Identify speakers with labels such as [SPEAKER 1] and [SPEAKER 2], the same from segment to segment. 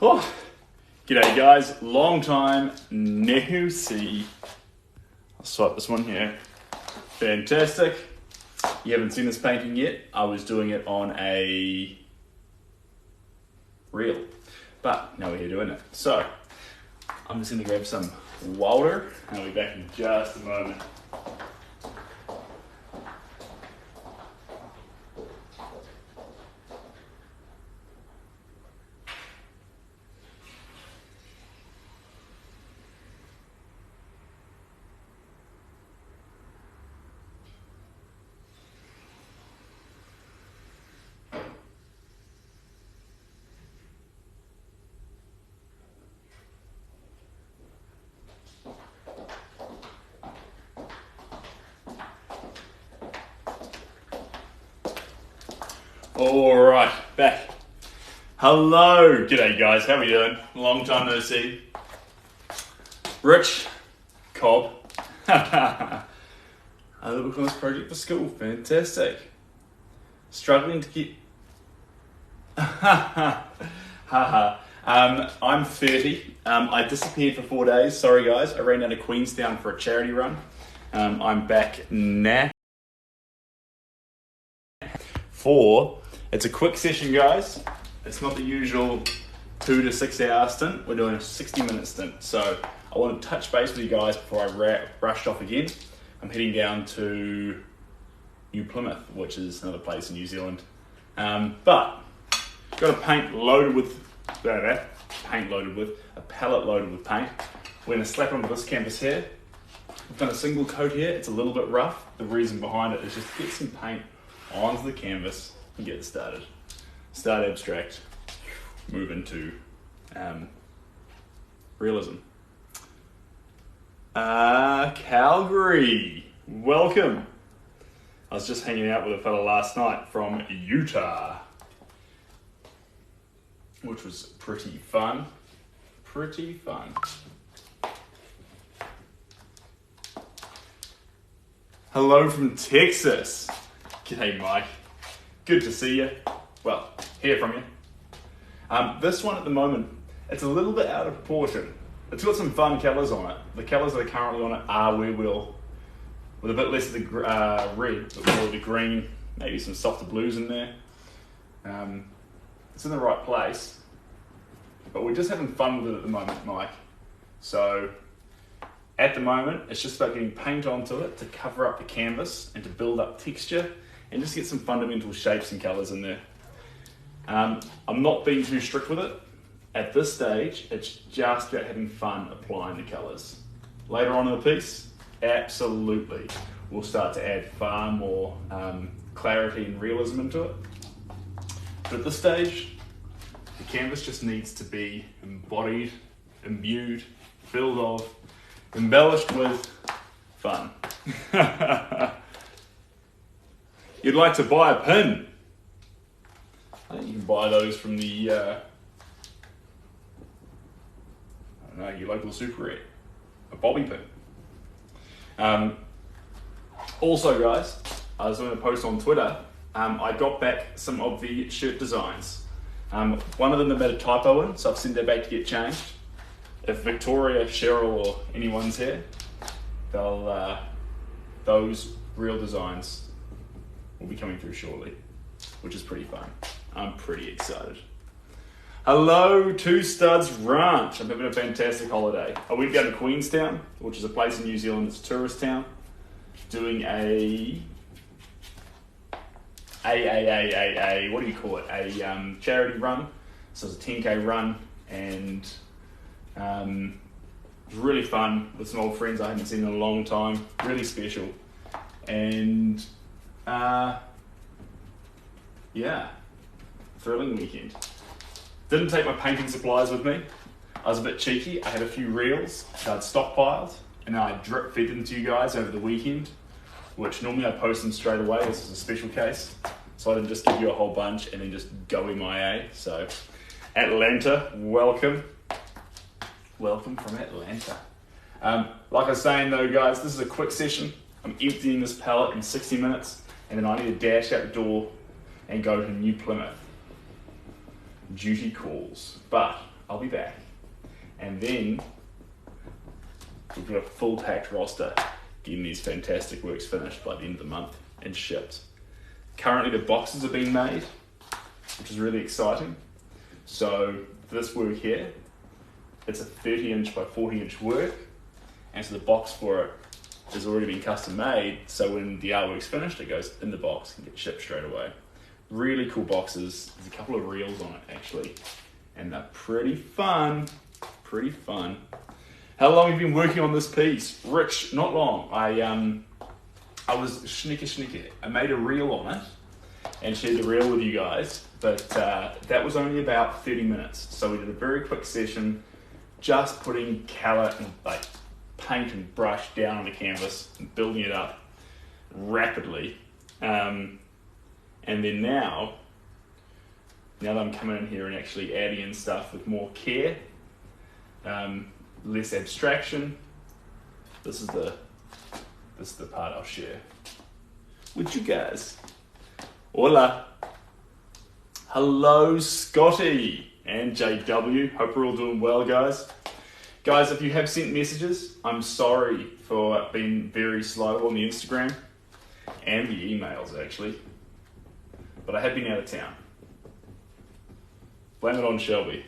[SPEAKER 1] Oh, g'day guys, long time no see. I'll swipe this one here. Fantastic. You haven't seen this painting yet. I was doing it on a reel, but now we're here doing it. So, I'm just gonna grab some water and I'll be back in just a moment. Alright, back. Hello, g'day guys, how we doing? Long time no see. Rich, Cobb. A little course project for school, fantastic. Struggling to keep... I'm 30. I disappeared for 4 days, sorry guys. I ran down to Queenstown for a charity run. I'm back now. It's a quick session, guys. It's not the usual 2 to 6 hour stint. We're doing a 60-minute stint. So I want to touch base with you guys before I rushed off again. I'm heading down to New Plymouth, which is another place in New Zealand. But got a paint loaded with a pallet loaded with paint. We're going to slap onto this canvas here. We've done a single coat here. It's a little bit rough. The reason behind it is just to get some paint onto the canvas and get it started. Start abstract, move into realism. Calgary, welcome. I was just hanging out with a fella last night from Utah, which was pretty fun. Hello from Texas. G'day Mike, good to see you. Well, hear from you. This one at the moment, it's a little bit out of proportion. It's got some fun colours on it. The colours that are currently on it are where we'll, with a bit less of the red, but more of the green, maybe some softer blues in there. It's in the right place, but we're just having fun with it at the moment, Mike. So, at the moment, it's just about getting paint onto it to cover up the canvas and to build up texture and just get some fundamental shapes and colours in there. I'm not being too strict with it. At this stage, it's just about having fun applying the colours. Later on in the piece, absolutely, we'll start to add far more clarity and realism into it. But at this stage, the canvas just needs to be embodied, imbued, filled of, embellished with fun. You'd like to buy a pin? I think you can buy those from the, your local super ed, a bobby pin. Also guys, I was doing a post on Twitter. I got back some of the shirt designs. One of them had a typo in, so I've sent that back to get changed. If Victoria, Cheryl, or anyone's here, those real designs will be coming through shortly, which is pretty fun. I'm pretty excited. Hello, Two Studs Ranch. I'm having a fantastic holiday. I went down to Queenstown, which is a place in New Zealand, it's a tourist town, doing a what do you call it? A charity run. So it's a 10K run, and it was really fun with some old friends I haven't seen in a long time. Really special. And yeah, thrilling weekend. Didn't take my painting supplies with me. I was a bit cheeky. I had a few reels that I'd stockpiled, and I drip fed them to you guys over the weekend, which normally I post them straight away. This is a special case. So I didn't just give you a whole bunch and then just go MIA. So Atlanta, welcome. Welcome from Atlanta. Like I was saying though, guys, this is a quick session. I'm emptying this pallet in 60 minutes, and then I need to dash out the door and go to New Plymouth. Duty calls. But I'll be back. And then we've got a full packed roster getting these fantastic works finished by the end of the month and shipped. Currently the boxes are being made, which is really exciting. So this work here, it's a 30-inch by 40-inch work, and so the box for it has already been custom made, so when the artwork's finished, it goes in the box and gets shipped straight away. Really cool boxes. There's a couple of reels on it actually, and they're pretty fun. Pretty fun. How long have you been working on this piece? Rich, not long. I was schnicker. I made a reel on it and shared the reel with you guys, but that was only about 30 minutes. So we did a very quick session, just putting colour and like paint and brush down on the canvas and building it up rapidly. And then now that I'm coming in here and actually adding in stuff with more care, less abstraction, this is the part I'll share with you guys. Hola. Hello, Scotty and JW. Hope we're all doing well, guys. Guys, if you have sent messages, I'm sorry for being very slow on the Instagram and the emails, actually. But I have been out of town. Blame it on Shelby.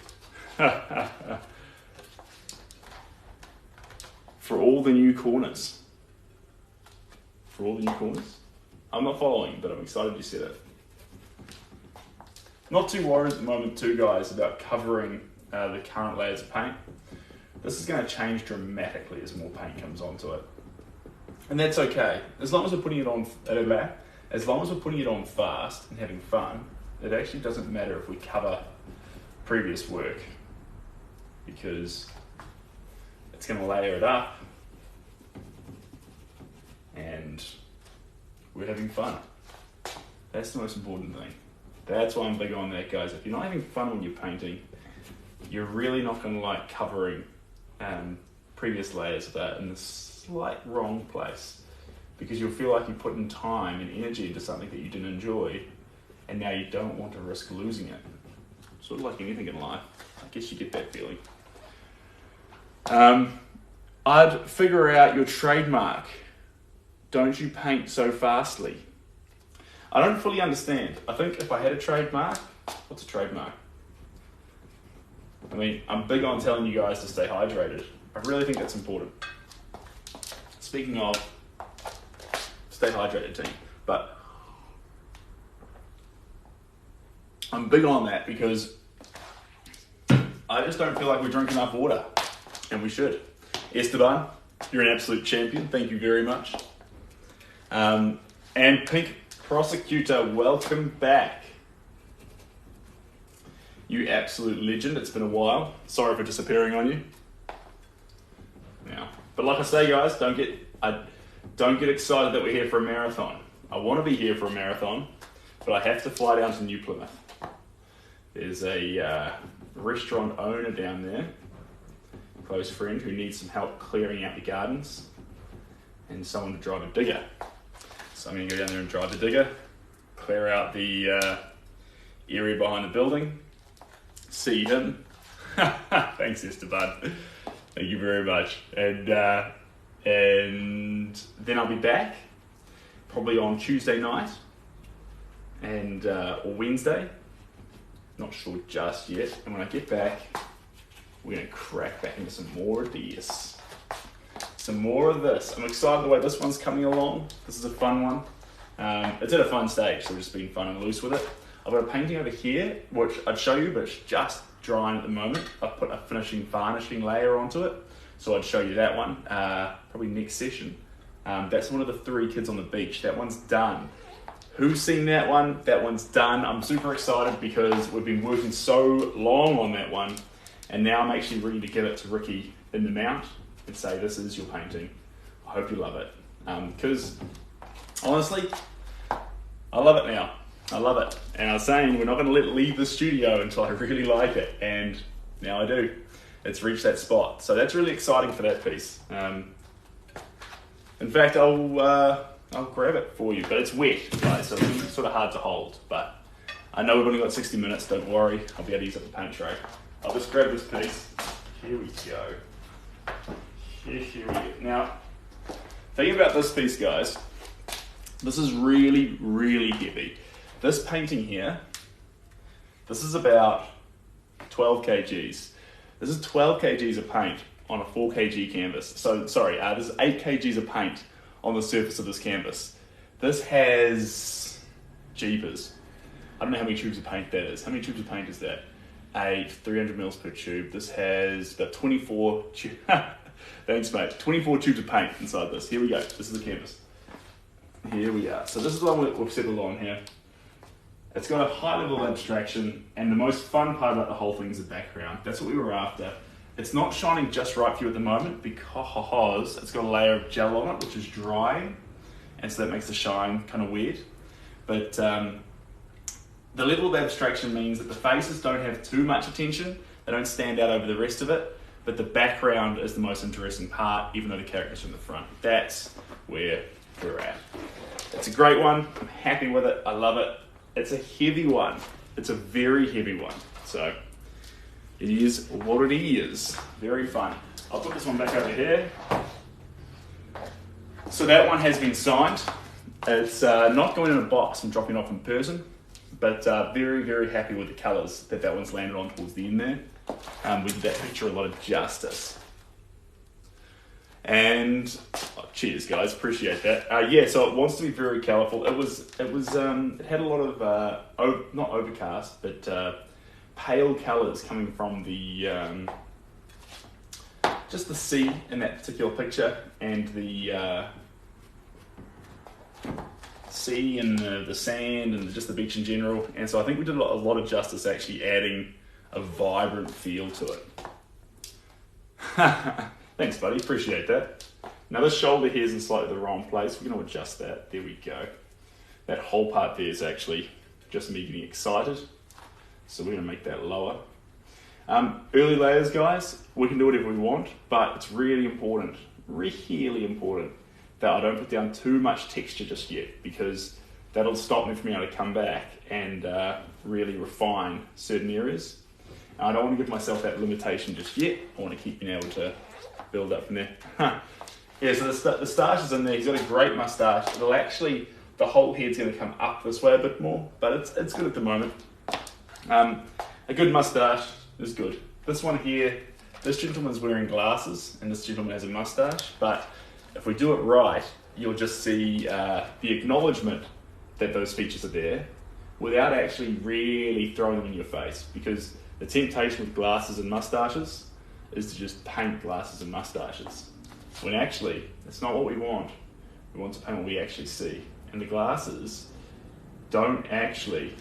[SPEAKER 1] For all the new corners. For all the new corners. I'm not following, but I'm excited you said it. Not too worried at the moment too, guys, about covering the current layers of paint. This is going to change dramatically as more paint comes onto it. And that's okay. As long as we're putting it on fast and having fun, it actually doesn't matter if we cover previous work, because it's going to layer it up and we're having fun. That's the most important thing. That's why I'm big on that, guys. If you're not having fun when you're painting, you're really not going to like covering previous layers of that in the slight wrong place, because you'll feel like you put in time and energy into something that you didn't enjoy, and now you don't want to risk losing it. Sort of like anything in life. I guess you get that feeling. I'd figure out your trademark. Don't you paint so fastly? I don't fully understand. I think if I had a trademark, what's a trademark? I mean, I'm big on telling you guys to stay hydrated. I really think that's important. Speaking of, stay hydrated team, but I'm big on that because I just don't feel like we drink enough water, and we should. Esteban, you're an absolute champion. Thank you very much. And Pink Prosecutor, welcome back. You absolute legend. It's been a while. Sorry for disappearing on you. Now, but like I say, guys, don't get excited that we're here for a marathon. I want to be here for a marathon, but I have to fly down to New Plymouth. There's a restaurant owner down there, a close friend, who needs some help clearing out the gardens and someone to drive a digger. So I'm going to go down there and drive the digger, clear out the area behind the building, see him. Thanks, Esteban. Thank you very much. And then I'll be back, probably on Tuesday night and or Wednesday. Not sure just yet. And when I get back, we're going to crack back into some more of this. Some more of this. I'm excited the way this one's coming along. This is a fun one. It's at a fun stage, so we've just been fun and loose with it. I've got a painting over here, which I'd show you, but it's just drying at the moment. I've put a finishing varnishing layer onto it, so I'd show you that one, probably next session. That's one of the 3 kids on the beach. That one's done. Who's seen that one? That one's done. I'm super excited because we've been working so long on that one, and now I'm actually ready to give it to Ricky in the mount and say, this is your painting. I hope you love it. Because honestly, I love it now. I love it. And I was saying we're not going to let it leave the studio until I really like it. And now I do. It's reached that spot. So that's really exciting for that piece. In fact, I'll grab it for you, but it's wet, guys, so it's sort of hard to hold. But I know we've only got 60 minutes, don't worry. I'll be able to use up the paint tray. I'll just grab this piece. Here we go. Here we go. Now, think about this piece, guys. This is really, really heavy. This painting here, this is about 12 kgs. This is 12 kgs of paint on a 4 kg canvas. So, sorry, this is 8 kgs of paint on the surface of this canvas. This has, jeepers, I don't know how many tubes of paint that is. How many tubes of paint is that? 300 mils per tube. This has about 24 tubes. Thanks, mate. 24 tubes of paint inside this. Here we go. This is the canvas. Here we are. So this is the one we've settled on here. It's got a high level of abstraction, and the most fun part about the whole thing is the background. That's what we were after. It's not shining just right for you at the moment because it's got a layer of gel on it, which is drying, and so that makes the shine kind of weird. But the level of abstraction means that the faces don't have too much attention. They don't stand out over the rest of it, but the background is the most interesting part, even though the characters are in the front. That's where we're at. It's a great one. I'm happy with it. I love it. It's a heavy one. It's a very heavy one. So it is what it is. Very fun. I'll put this one back over here. So that one has been signed. It's not going in a box and dropping off in person, but very, very happy with the colours that one's landed on towards the end there. We did that picture a lot of justice. And cheers, guys, appreciate that. Yeah, so it wants to be very colourful. It had a lot of not overcast, but pale colours coming from the just the sea in that particular picture, and the sea and the sand and just the beach in general. And so I think we did a lot of justice actually adding a vibrant feel to it. Thanks, buddy, appreciate that. Now this shoulder here is in slightly the wrong place. We're going to adjust that. There we go. That whole part there is actually just me getting excited. So we're going to make that lower. Early layers, guys, we can do whatever we want, but it's really important that I don't put down too much texture just yet, because that'll stop me from being able to come back and really refine certain areas. And I don't want to give myself that limitation just yet. I want to keep being able to build up from there. Yeah, so the stoush is in there. He's got a great moustache. It'll actually, the whole head's going to come up this way a bit more, but it's good at the moment. A good moustache is good. This one here, this gentleman's wearing glasses and this gentleman has a moustache, but if we do it right, you'll just see the acknowledgement that those features are there without actually really throwing them in your face, because the temptation with glasses and moustaches is to just paint glasses and moustaches, when actually that's not what we want. We want to paint what we actually see, and the glasses don't actually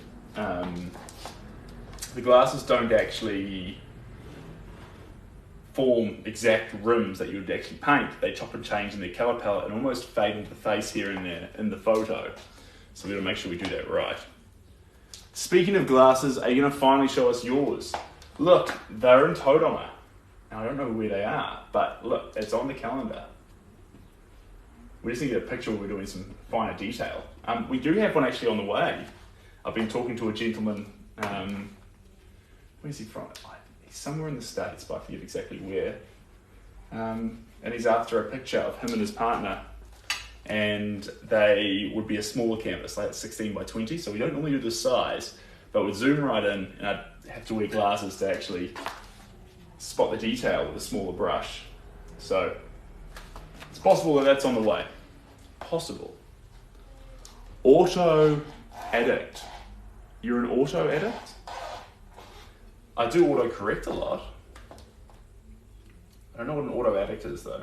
[SPEAKER 1] form exact rims that you would actually paint. They chop and change in their colour palette and almost fade into the face here and there in the photo. So we've got to make sure we do that right. Speaking of glasses, are you going to finally show us yours? Look, they're in Todoma. Now, I don't know where they are, but look, it's on the calendar. We just need to get a picture where we're doing some finer detail. We do have one actually on the way. I've been talking to a gentleman, where's he from? He's somewhere in the States, but I forget exactly where. And he's after a picture of him and his partner, and they would be a smaller canvas, like 16 by 20, so we don't normally do this size, but we'd zoom right in, and I'd have to wear glasses to actually spot the detail with a smaller brush. So it's possible that that's on the way. Possible. Auto addict. You're an auto addict? I do autocorrect a lot. I don't know what an auto addict is though.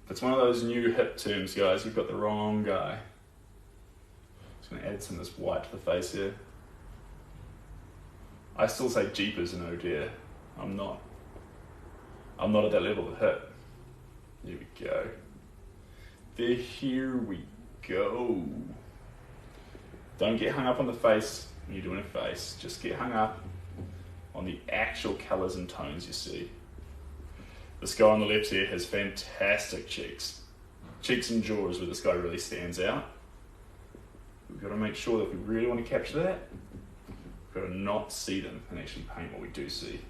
[SPEAKER 1] If it's one of those new hip terms, guys, you've got the wrong guy. Just gonna add some of this white to the face here. I still say jeepers and oh dear. I'm not at that level of hip. Here we go. Here we go. Don't get hung up on the face when you're doing a face. Just get hung up on the actual colours and tones you see. This guy on the left here has fantastic cheeks. Cheeks and jaw is where this guy really stands out. We've got to make sure that if we really want to capture that, we've got to not see them and actually paint what we do see.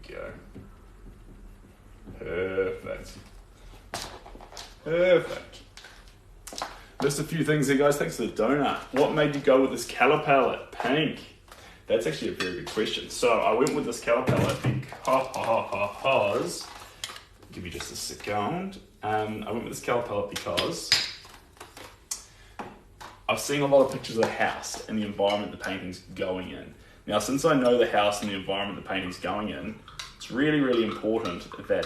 [SPEAKER 1] go. Perfect. Perfect. Just a few things here, guys. Thanks for the donut. What made you go with this colour palette? Pink. That's actually a very good question. So I went with this colour palette because, give me just a second. I went with this colour palette because I've seen a lot of pictures of the house and the environment the painting's going in. Now, since I know the house and the environment the painting's going in, it's really, really important that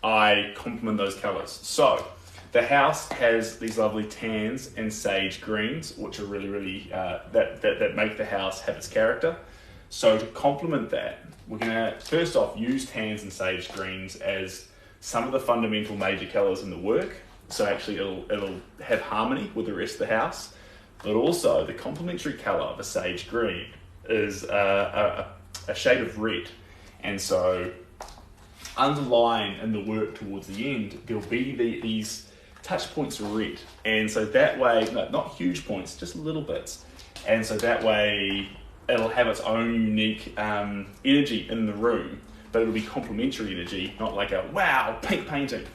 [SPEAKER 1] I complement those colours. So the house has these lovely tans and sage greens, which are really, really, that make the house have its character. So to complement that, we're gonna first off use tans and sage greens as some of the fundamental major colours in the work. So actually it'll have harmony with the rest of the house. But also the complementary colour of a sage green is a shade of red. And so underlying in the work towards the end, there'll be these touch points of red. And so that way, no, not huge points, just little bits. And so that way it'll have its own unique energy in the room, but it'll be complementary energy, not like a wow, pink painting.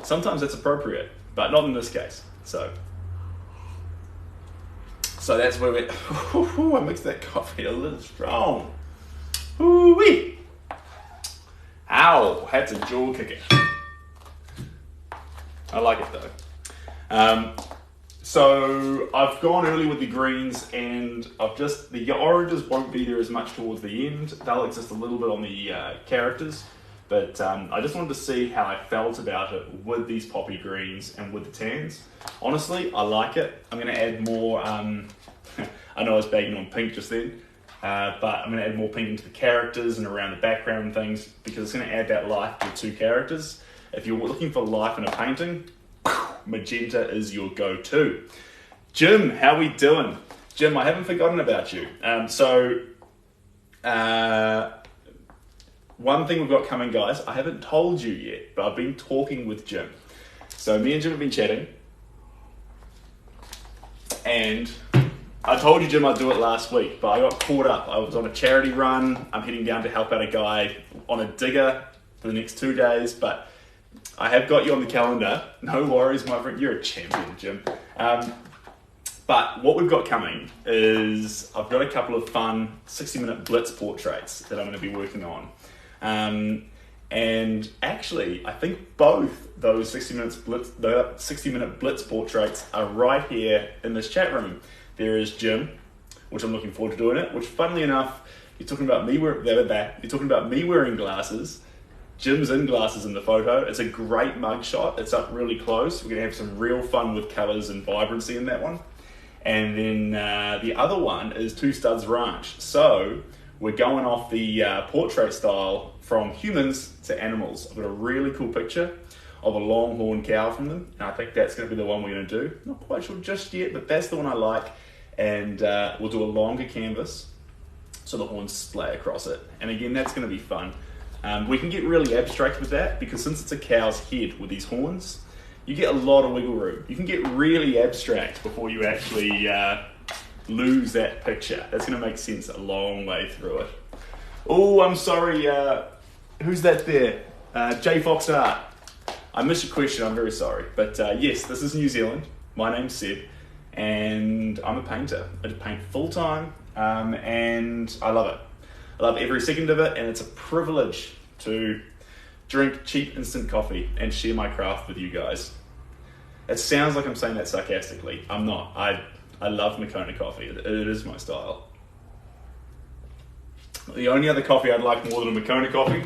[SPEAKER 1] Sometimes that's appropriate, but not in this case. So that's where I mixed that coffee a little strong. Ooh-wee. Ow, that's a jaw kicker. I like it though. So I've gone early with the greens, and the oranges won't be there as much towards the end. They'll exist a little bit on the characters, but I just wanted to see how I felt about it with these poppy greens and with the tans. Honestly, I like it. I'm going to add more, I know I was bagging on pink just then, but I'm going to add more pink into the characters and around the background and things, because it's going to add that life to the two characters. If you're looking for life in a painting, magenta is your go-to. Jim, how we doing? Jim, I haven't forgotten about you. One thing we've got coming, guys, I haven't told you yet, but I've been talking with Jim. So me and Jim have been chatting, and I told you, Jim, I'd do it last week, but I got caught up. I was on a charity run. I'm heading down to help out a guy on a digger for the next 2 days, but I have got you on the calendar. No worries, my friend. You're a champion, Jim. But what we've got coming is I've got a couple of fun 60-minute blitz portraits that I'm going to be working on. And actually, I think both those 60-minute blitz portraits are right here in this chat room. There is Jim, which I'm looking forward to doing it, which funnily enough, you're talking about me wearing glasses. Jim's in glasses in the photo. It's a great mug shot. It's up really close. We're going to have some real fun with colours and vibrancy in that one. And then the other one is Two Studs Ranch. So we're going off the portrait style from humans to animals. I've got a really cool picture of a longhorn cow from them, and I think that's going to be the one we're going to do. Not quite sure just yet, but that's the one I like. And we'll do a longer canvas so the horns splay across it. And again, that's going to be fun. We can get really abstract with that, because since it's a cow's head with these horns, you get a lot of wiggle room. You can get really abstract before you actually lose that picture. That's going to make sense a long way through it. Oh, I'm sorry. Who's that there? J Fox Art. I missed your question. I'm very sorry. But yes, this is New Zealand. My name's Seb, and I'm a painter. I paint full time, and I love it. I love every second of it, and it's a privilege to drink cheap instant coffee and share my craft with you guys. It sounds like I'm saying that sarcastically. I'm not. I love Makona coffee. It is my style. The only other coffee I'd like more than a Makona coffee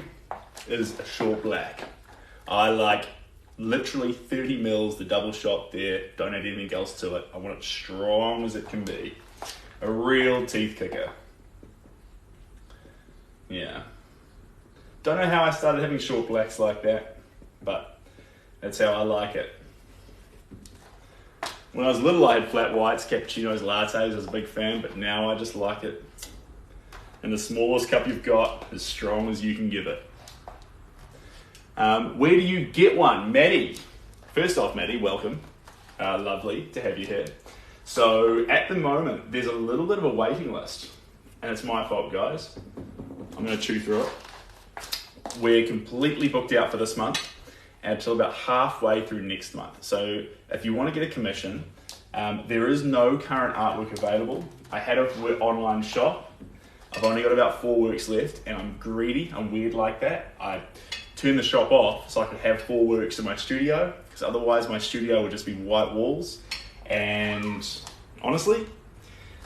[SPEAKER 1] is a short black. I like literally 30 mils, the double shot there. Don't add anything else to it. I want it strong as it can be. A real teeth kicker. Yeah. Don't know how I started having short blacks like that, but that's how I like it. When I was little, I had flat whites, cappuccinos, lattes. I was a big fan, but now I just like it. And the smallest cup you've got, as strong as you can give it. Where do you get one? Maddie. First off, Maddie, welcome. Lovely to have you here. So at the moment, there's a little bit of a waiting list, and it's my fault, guys. I'm going to chew through it. We're completely booked out for this month until about halfway through next month. So if you want to get a commission, there is no current artwork available. I had an online shop. I've only got about 4 works left, and I'm greedy. I'm weird like that. I turned the shop off so I could have 4 works in my studio, because otherwise my studio would just be white walls. And honestly,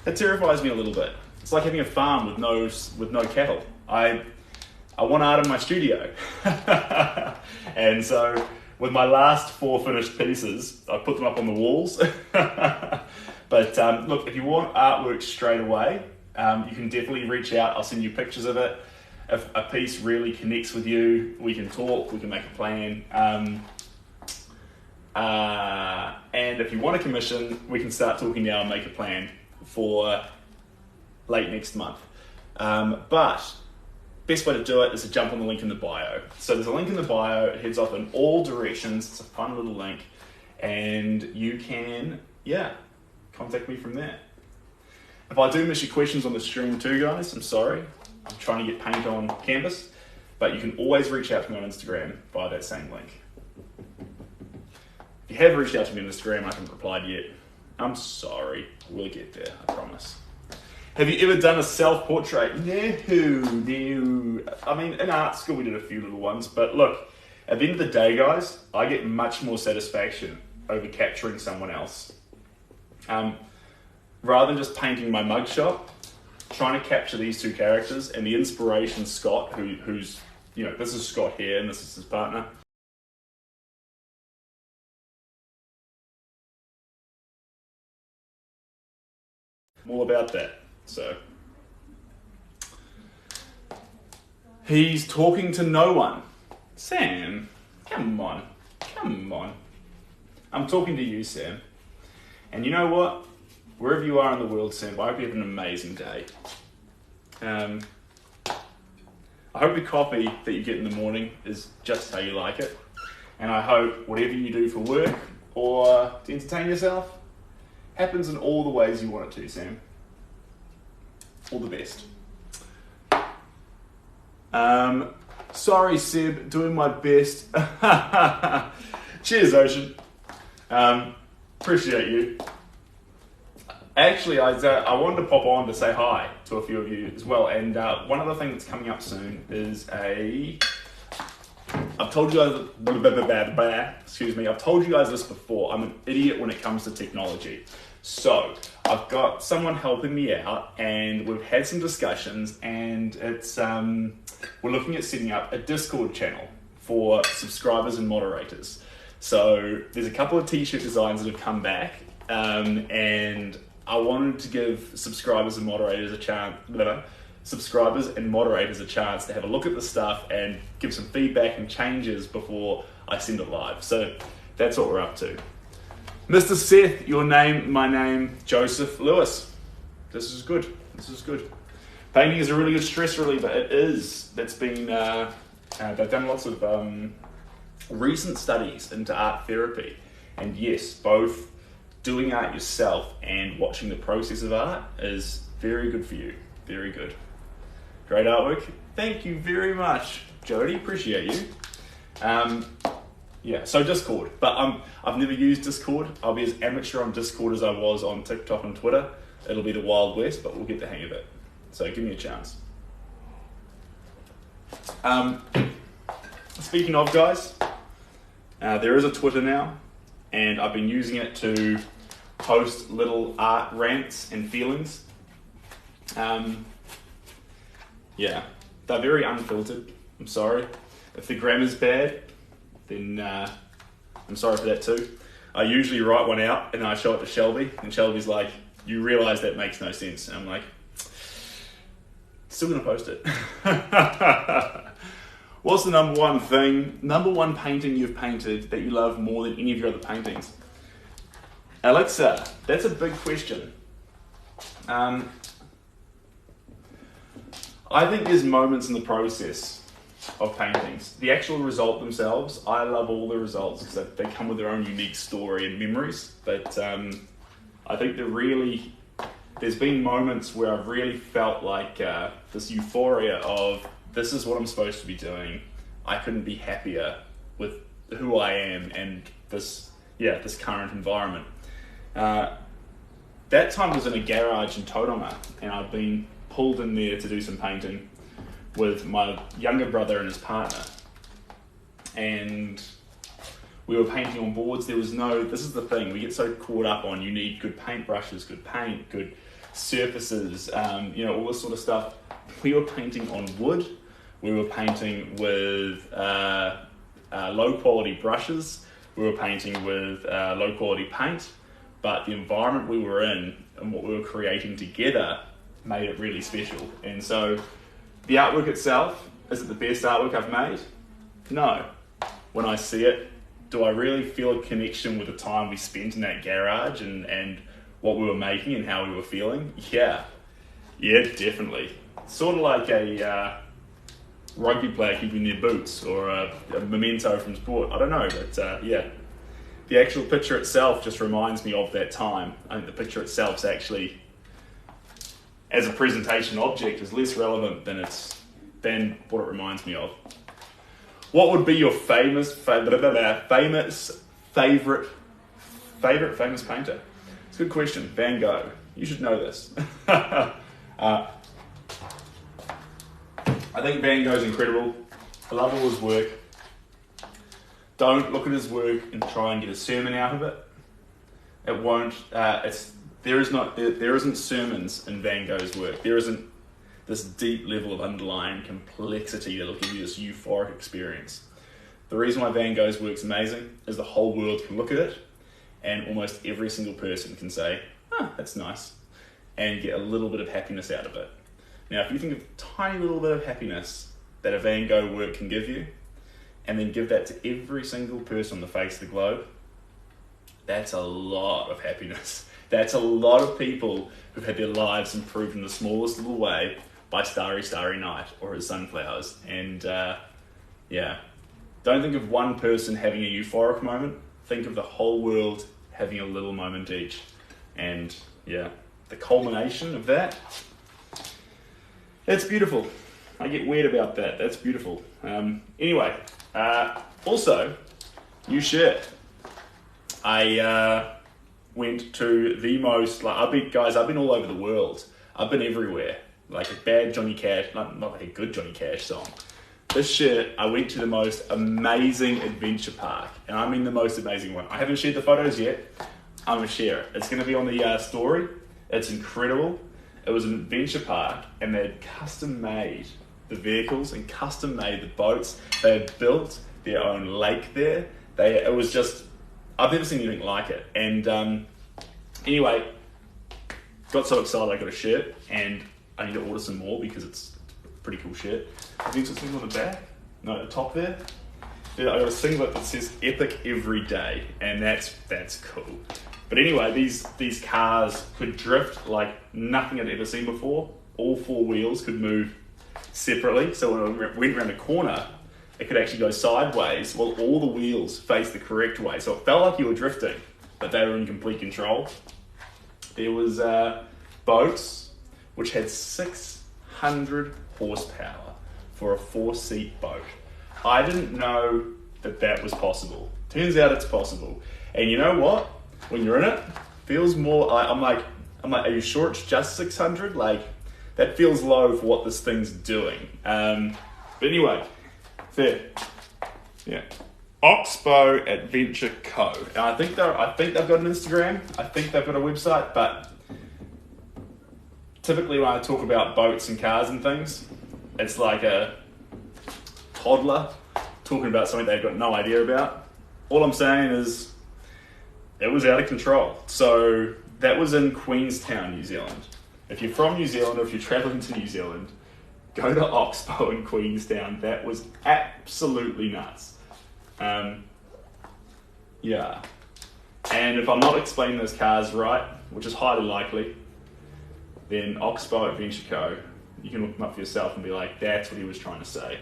[SPEAKER 1] that terrifies me a little bit. It's like having a farm with no cattle. I want art in my studio. And so with my last 4 finished pieces, I put them up on the walls. But look, if you want artwork straight away, you can definitely reach out. I'll send you pictures of it. If a piece really connects with you, we can talk, we can make a plan. And if you want a commission, we can start talking now and make a plan for late next month. But best way to do it is to jump on the link in the bio. So there's a link in the bio, it heads off in all directions. It's a fun little link, and you can, contact me from there. If I do miss your questions on the stream too, guys, I'm sorry. I'm trying to get paint on canvas, but you can always reach out to me on Instagram via that same link. If you have reached out to me on Instagram, I haven't replied yet. I'm sorry. We'll get there, I promise. Have you ever done a self-portrait? No. I mean, in art school we did a few little ones, but look, at the end of the day, guys, I get much more satisfaction over capturing someone else. Rather than just painting my mugshot, trying to capture these 2 characters, and the inspiration, Scott, who's, this is Scott here and this is his partner. I'm all about that. So he's talking to no one. Sam, come on. I'm talking to you, Sam. And you know what? Wherever you are in the world, Sam, I hope you have an amazing day. I hope the coffee that you get in the morning is just how you like it. And I hope whatever you do for work or to entertain yourself happens in all the ways you want it to, Sam. All the best. Sorry, Seb, doing my best. Cheers, Ocean. Appreciate you. Actually, I wanted to pop on to say hi to a few of you as well. And one other thing that's coming up soon is I've told you guys, excuse me, I've told you guys this before. I'm an idiot when it comes to technology. So I've got someone helping me out, and we've had some discussions, and it's we're looking at setting up a Discord channel for subscribers and moderators. So there's a couple of t-shirt designs that have come back, and I wanted to give subscribers and moderators a chance to have a look at the stuff and give some feedback and changes before I send it live. So that's what we're up to. Mr. Seth, your name, my name, Joseph Lewis. This is good. Painting is a really good stress reliever. It is. That's been, they've done lots of recent studies into art therapy. And yes, both doing art yourself and watching the process of art is very good for you. Very good. Great artwork. Thank you very much, Jody. Appreciate you. So Discord. But I've never used Discord. I'll be as amateur on Discord as I was on TikTok and Twitter. It'll be the Wild West, but we'll get the hang of it. So give me a chance. Speaking of, guys, there is a Twitter now, and I've been using it to post little art rants and feelings. They're very unfiltered. I'm sorry. If the grammar's bad, then I'm sorry for that too. I usually write one out and then I show it to Shelby, and Shelby's like, you realise that makes no sense. And I'm like, still gonna post it. What's the number one painting you've painted that you love more than any of your other paintings? Alexa, that's a big question. I think there's moments in the process of paintings. The actual result themselves, I love all the results because they come with their own unique story and memories. But I think there's been moments where I've really felt like this euphoria of this is what I'm supposed to be doing. I couldn't be happier with who I am and this current environment. That time was in a garage in Tauranga, and I'd been pulled in there to do some painting with my younger brother and his partner. And we were painting on boards. This is the thing, we get so caught up on you need good paintbrushes, good paint, good surfaces, all this sort of stuff. We were painting on wood. We were painting with low quality brushes. We were painting with low quality paint, but the environment we were in and what we were creating together made it really special. And so the artwork itself, is it the best artwork I've made? No. When I see it, do I really feel a connection with the time we spent in that garage and what we were making and how we were feeling? Yeah, definitely. Sort of like a rugby player keeping their boots, or a memento from sport. I don't know, but the actual picture itself just reminds me of that time. I think the picture itself is actually, as a presentation object, is less relevant than what it reminds me of. What would be your famous painter? It's a good question. Van Gogh. You should know this. I think Van Gogh's incredible. I love all his work. Don't look at his work and try and get a sermon out of it. It won't. There isn't sermons in Van Gogh's work. There isn't this deep level of underlying complexity that'll give you this euphoric experience. The reason why Van Gogh's work's amazing is the whole world can look at it, and almost every single person can say, that's nice, and get a little bit of happiness out of it. Now, if you think of a tiny little bit of happiness that a Van Gogh work can give you, and then give that to every single person on the face of the globe, that's a lot of happiness. That's a lot of people who've had their lives improved in the smallest little way by Starry, Starry Night or his sunflowers. And don't think of one person having a euphoric moment. Think of the whole world having a little moment each. And the culmination of that, it's beautiful. I get weird about that. That's beautiful. Also, new shirt. I went to the most, I've been all over the world. I've been everywhere. Like a bad Johnny Cash, not like a good Johnny Cash song. This shirt, I went to the most amazing adventure park. And I mean the most amazing one. I haven't shared the photos yet. I'm going to share it. It's going to be on the story. It's incredible. It was an adventure park, and they had custom made the vehicles and custom made the boats. They had built their own lake there. It was just, I've never seen anything like it. And anyway, got so excited I got a shirt, and I need to order some more because it's a pretty cool shirt. I think it's something on the back. No, the top there. I got a singlet that says "Epic Every Day," and that's cool. But anyway, these cars could drift like nothing I'd ever seen before. All four wheels could move separately, so when it went around a corner, it could actually go sideways while all the wheels faced the correct way. So it felt like you were drifting, but they were in complete control. There was boats which had 600 horsepower for a 4-seat boat. I didn't know that was possible. Turns out it's possible. And you know what? When you're in it, feels more. I'm like, are you sure it's just 600? Like, that feels low for what this thing's doing. But anyway, there. Yeah. Oxbow Adventure Co. And I think they've got an Instagram. I think they've got a website. But typically when I talk about boats and cars and things, it's like a toddler talking about something they've got no idea about. All I'm saying is it was out of control. So that was in Queenstown, New Zealand. If you're from New Zealand or if you're traveling to New Zealand, go to Oxbow in Queenstown. That was absolutely nuts. Yeah. And if I'm not explaining those cars right, which is highly likely, then Oxbow Adventure Co., you can look them up for yourself and be like, that's what he was trying to say.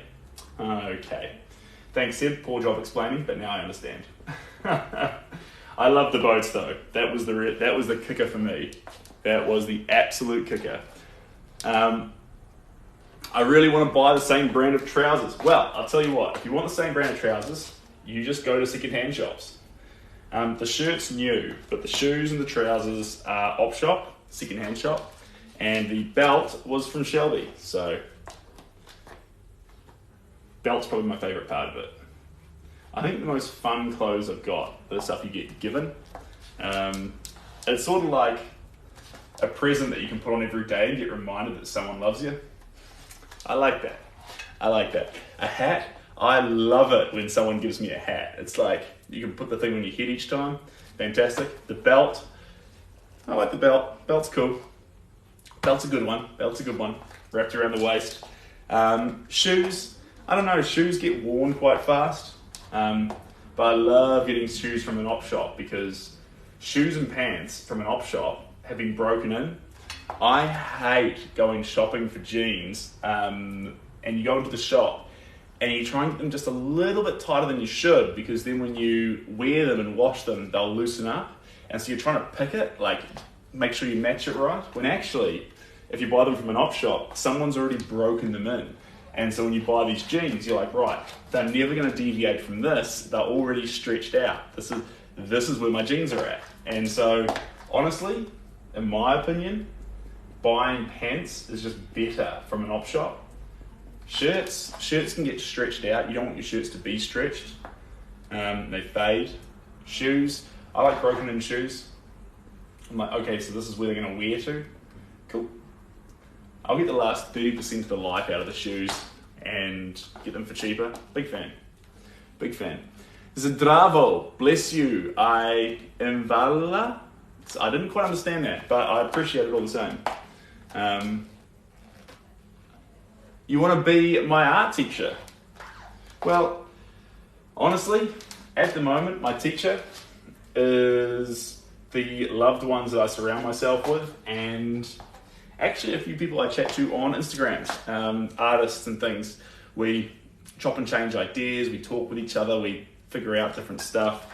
[SPEAKER 1] Okay. Thanks, Seb. Poor job explaining, but now I understand. I love the boats though. That was the kicker for me. That was the absolute kicker. I really want to buy the same brand of trousers. Well, I'll tell you what, if you want the same brand of trousers, you just go to second-hand shops. The shirt's new, but the shoes and the trousers are op shop, second-hand shop, and the belt was from Shelby, so belt's probably my favourite part of it. I think the most fun clothes I've got are the stuff you get given. It's sort of like a present that you can put on every day and get reminded that someone loves you. I like that. I like that. A hat, I love it when someone gives me a hat. It's like you can put the thing on your head each time. Fantastic. The belt, I like the belt. Belt's cool. Belt's a good one. Belt's a good one. Wrapped around the waist. Shoes, I don't know, shoes get worn quite fast. But I love getting shoes from an op shop because shoes and pants from an op shop have been broken in. I hate going shopping for jeans, and you go into the shop and you try and get them just a little bit tighter than you should, because then when you wear them and wash them, they'll loosen up. And so you're trying to pick it, like make sure you match it right. When actually, if you buy them from an op shop, someone's already broken them in. And so when you buy these jeans, you're like, right, they're never going to deviate from this. They're already stretched out. This is where my jeans are at. And so, honestly, in my opinion, buying pants is just better from an op shop. Shirts can get stretched out. You don't want your shirts to be stretched. They fade. Shoes, I like broken in shoes. I'm like, okay, so this is where they're going to wear to. Cool. I'll get the last 30% of the life out of the shoes and get them for cheaper. Big fan. Big fan. Zdravo, bless you. I invala. I didn't quite understand that, but I appreciate it all the same. You want to be my art teacher? Well, honestly, at the moment, my teacher is the loved ones that I surround myself with, and actually a few people I chat to on Instagram, artists and things. We chop and change ideas, we talk with each other, we figure out different stuff.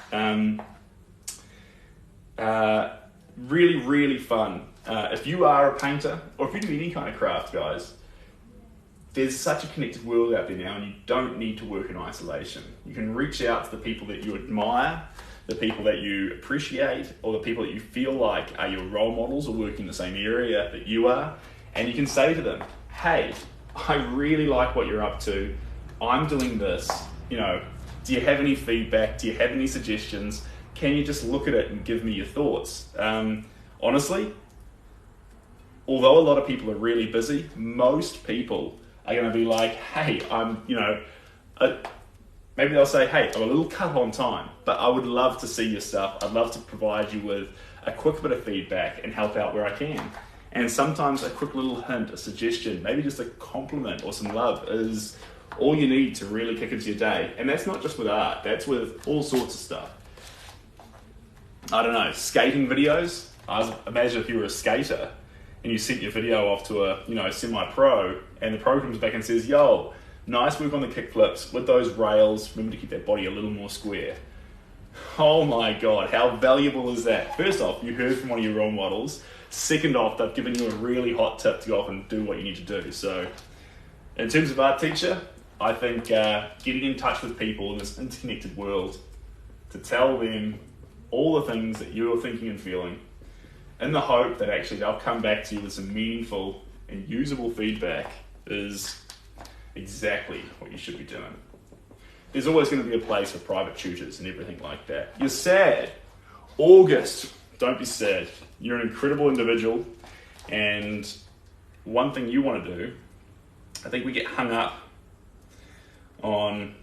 [SPEAKER 1] Really, really fun. If you are a painter, or if you do any kind of craft, guys, there's such a connected world out there now, and you don't need to work in isolation. You can reach out to the people that you admire, the people that you appreciate, or the people that you feel like are your role models or work in the same area that you are, and you can say to them, hey, I really like what you're up to. I'm doing this. You know, do you have any feedback? Do you have any suggestions? Can you just look at it and give me your thoughts? Honestly, although a lot of people are really busy, most people are going to be like, hey, maybe they'll say, hey, I'm a little cut on time, but I would love to see your stuff. I'd love to provide you with a quick bit of feedback and help out where I can. And sometimes a quick little hint, a suggestion, maybe just a compliment or some love is all you need to really kick into your day. And that's not just with art, that's with all sorts of stuff. I don't know, skating videos. Imagine if you were a skater and you sent your video off to a semi-pro, and the pro comes back and says, yo, nice work on the kickflips with those rails. Remember to keep that body a little more square. Oh my God, how valuable is that? First off, you heard from one of your role models. Second off, they've given you a really hot tip to go off and do what you need to do. So in terms of art teacher, I think getting in touch with people in this interconnected world to tell them all the things that you're thinking and feeling, in the hope that actually they'll come back to you with some meaningful and usable feedback, is exactly what you should be doing. There's always going to be a place for private tutors and everything like that. You're sad. August, don't be sad. You're an incredible individual, and one thing you want to do, I think we get hung up on,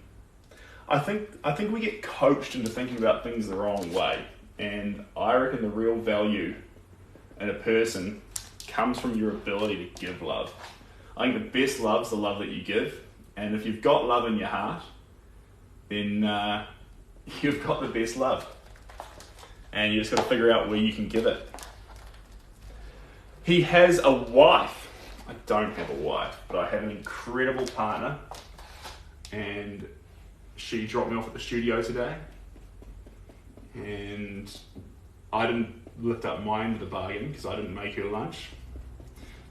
[SPEAKER 1] I think we get coached into thinking about things the wrong way, and I reckon the real value in a person comes from your ability to give love. I think the best love's the love that you give, and if you've got love in your heart, then you've got the best love. And you just got to figure out where you can give it. He has a wife. I don't have a wife, but I have an incredible partner, and she dropped me off at the studio today, and and I didn't lift up my end of the bargain because I didn't make her lunch.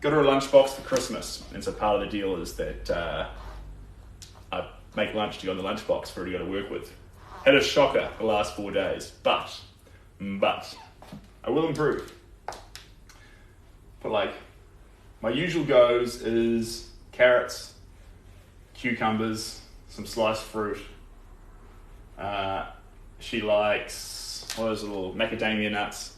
[SPEAKER 1] Got her a lunchbox for Christmas, and so part of the deal is that I make lunch to go in the lunchbox for her to go to work with. Had a shocker the last 4 days, but I will improve. But like, my usual goes is carrots, cucumbers, some sliced fruit. She likes all those little macadamia nuts,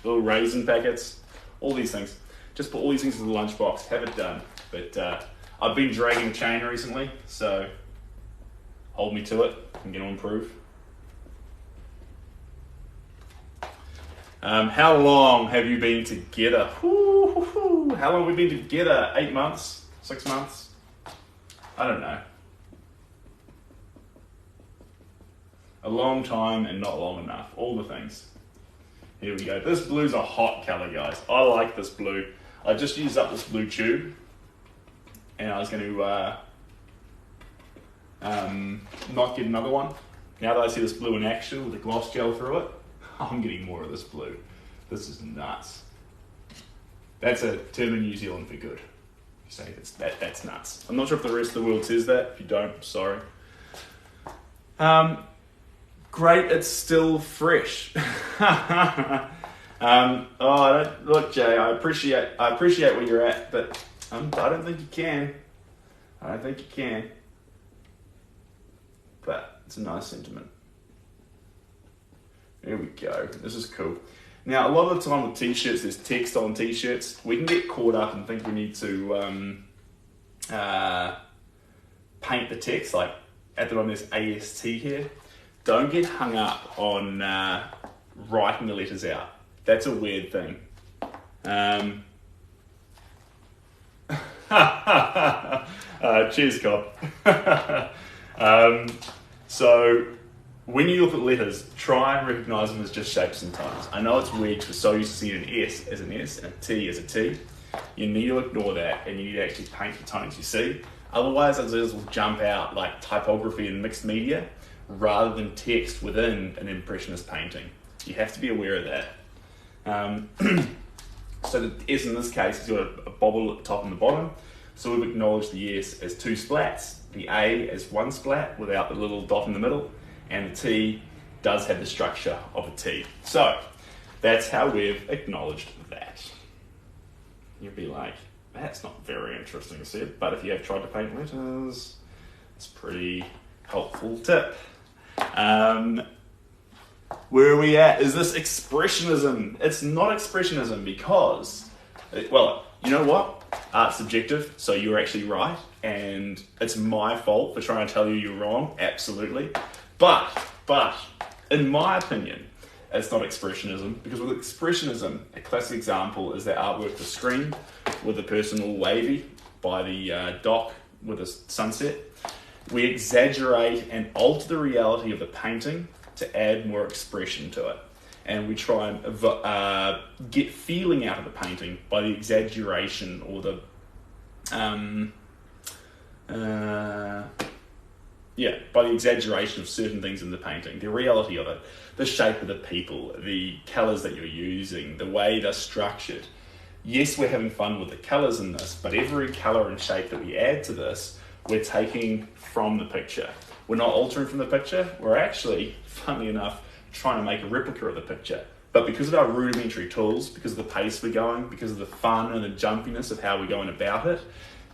[SPEAKER 1] little raisin packets, all these things. Just put all these things in the lunchbox, have it done. But I've been dragging the chain recently, so hold me to it. I'm going to improve. How long have you been together? How long have we been together? 8 months? 6 months? I don't know. A long time and not long enough. All the things. Here we go. This blue's a hot colour, guys. I like this blue. I just used up this blue tube, and I was going to not get another one. Now that I see this blue in action with the gloss gel through it, I'm getting more of this blue. This is nuts. That's a term in New Zealand for good. You say that's nuts. I'm not sure if the rest of the world says that. If you don't, I'm sorry. Great, it's still fresh. Look, Jay, I appreciate where you're at, but I don't think you can. But it's a nice sentiment. There we go. This is cool. Now, a lot of the time with t-shirts, there's text on t-shirts. We can get caught up and think we need to paint the text. Like at the moment, there's AST here. Don't get hung up on writing the letters out. That's a weird thing. Cheers, Cop. So when you look at letters, try and recognise them as just shapes and tones. I know it's weird because we're so used to seeing an S as an S and a T as a T. You need to ignore that, and you need to actually paint the tones you see. Otherwise, those letters will jump out like typography and mixed media rather than text within an Impressionist painting. You have to be aware of that. So the S in this case has got a bobble at the top and the bottom. So we've acknowledged the S as 2 splats, the A as 1 splat without the little dot in the middle, and the T does have the structure of a T. So that's how we've acknowledged that. You'll be like, that's not very interesting to see, but if you have tried to paint letters, it's a pretty helpful tip. Where are we at? Is this Expressionism? It's not Expressionism because, well, you know what? Art's subjective, so you're actually right, and it's my fault for trying to tell you you're wrong, absolutely. But, in my opinion, it's not Expressionism, because with Expressionism, a classic example is that artwork to screen with the person all wavy by the dock with a sunset. We exaggerate and alter the reality of the painting to add more expression to it. And we try and get feeling out of the painting by the exaggeration or the by the exaggeration of certain things in the painting, the reality of it, the shape of the people, the colours that you're using, the way they're structured. Yes, we're having fun with the colours in this, but every colour and shape that we add to this, we're taking from the picture. We're not altering from the picture, we're actually, funnily enough, trying to make a replica of the picture. But because of our rudimentary tools, because of the pace we're going, because of the fun and the jumpiness of how we're going about it,